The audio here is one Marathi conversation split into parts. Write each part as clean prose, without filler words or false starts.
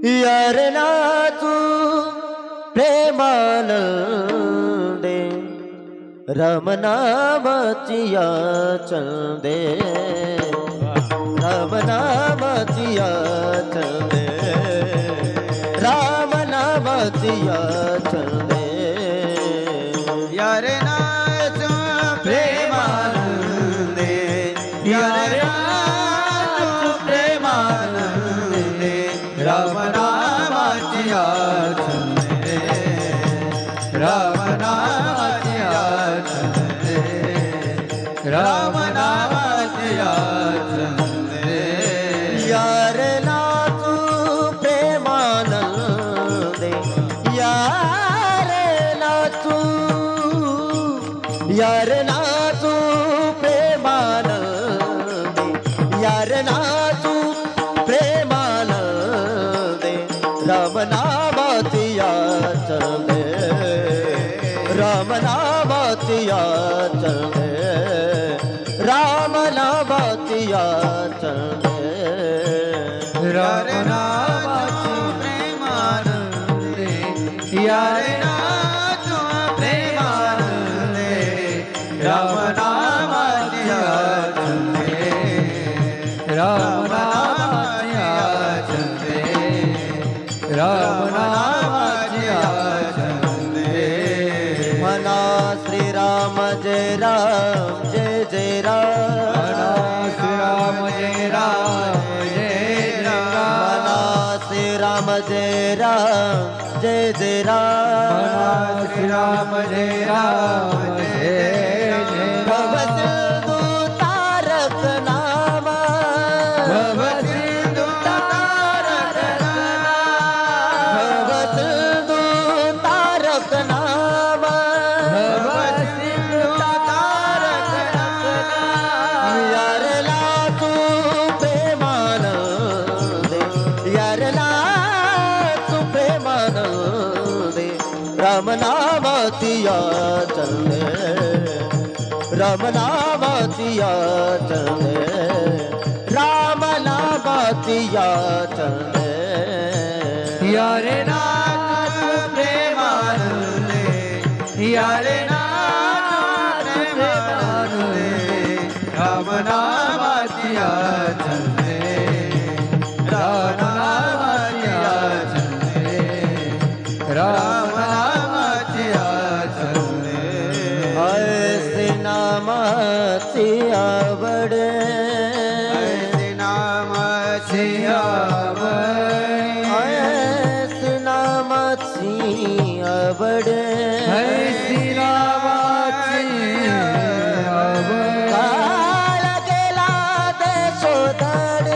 यार ना तू प्रेमानंदे राम नामाची याचन दे राम नामाची याचन दे राम नामाची याचन दे यार ना तू प्रेमानंदे यार ना तू प्रेमानंदे राम नामाची याचन दे राम नामाची याचन दे राम नामाची याचन दे यार ना तू प्रेमानंदे यार ना तू प्रेमानंदे यार ना तू प्रेमानंदे राम नामाची याचन दे राम नामाची याचन दे राम नामाची याचन दे यार ना तू प्रेमानंदे यार ना तू प्रेमानंदे राम नामाची याचन दे राम नामाची याचन दे राम नामाची याचन दे मना श्रीराम जय राम जय जय राम श्रीराम जय राम जय राम मना श्रीराम जय राम जय जय राम श्रीराम जय राम जय जय भव सिंधु तारक नामा भव सिंधु तारक भव सिंधु तारक नामा भव सिंधु तारक यार ला तू प्रेमानंदे यार ला तू प्रेमानंदे राम नामाची याचन दे राम नामाची याचन दे राम नामाची याचन दे यार ना तू प्रेमानंदे यार ना तू प्रेमानंदे राम नामाची याचन दे राम नामाची याचन दे राम नामाची याचन दे ऐसे नामाची आवड ऐसे नामाची आवड ऐसे नामाची आवड ऐसी नामाची आवड काळ गेला ते शोधड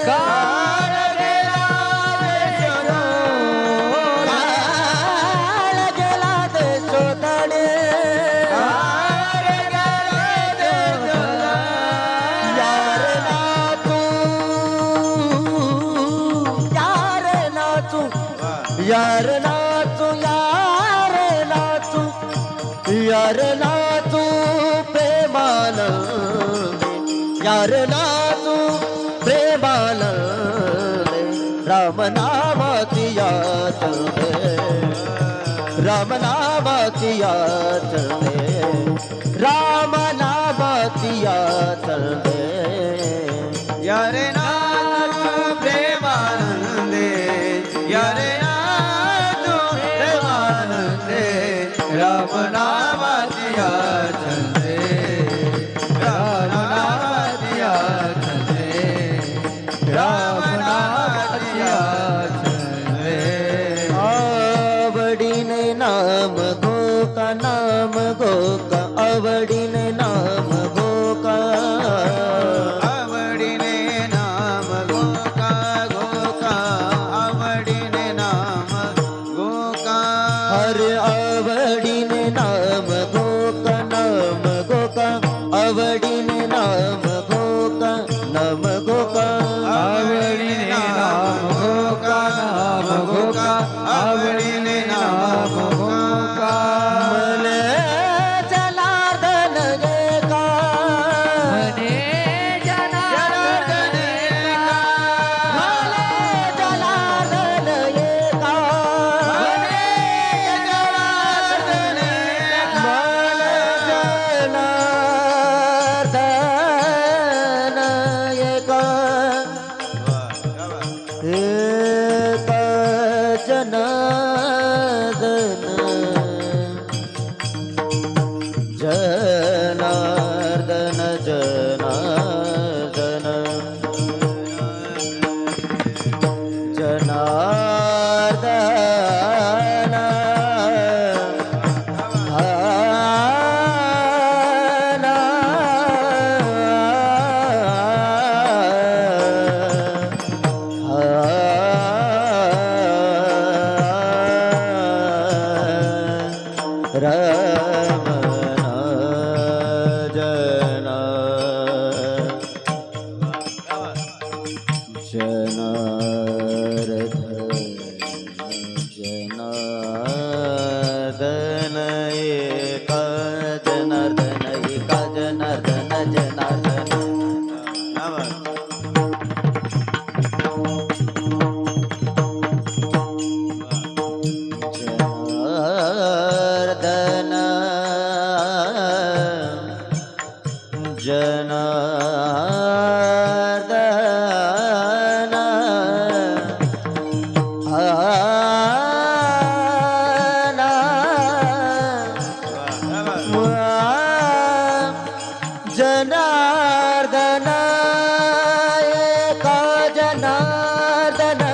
काळ गेला ते शोधड काळ गेला ते शोधड काळ गेला ते शोधड यार ना तू यार ना तू यार ना तू यार ना तू यार ना तू प्रेमानंदे यार ना तू प्रेमानंदे राम नामाची याचन दे राम नामाची याचन दे राम नामाची याचन दे यार ना तू प्रेमानंदे यार ना तू प्रेमानंदे राम नामाची याचन दे राम नामाची याचन दे राम नामाची याचन दे आवडीने नाम गो का नाम गो एक जनार्दन जनार्दन जनार्दन जनार्दन रमना जना जनार्दन एका जनार्दन एका जनार्दन जनार्दन जनार्दन जनार्दन एका जनार्दन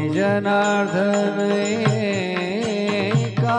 जनार्दन एका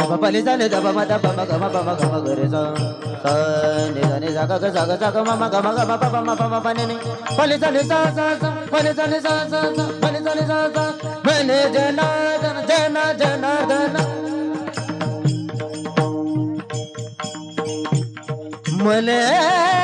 प पली सा नि ध प म ध प म ग म प म ग म ग रे सा सा नि ध नि सा ग ग सा ग सा ग म म ग म ग म प प म प म प नि नि पली सा नि सा सा सा पली सा नि सा सा सा पली सा नि सा सा मने जनार्दन जना जनार्दन मले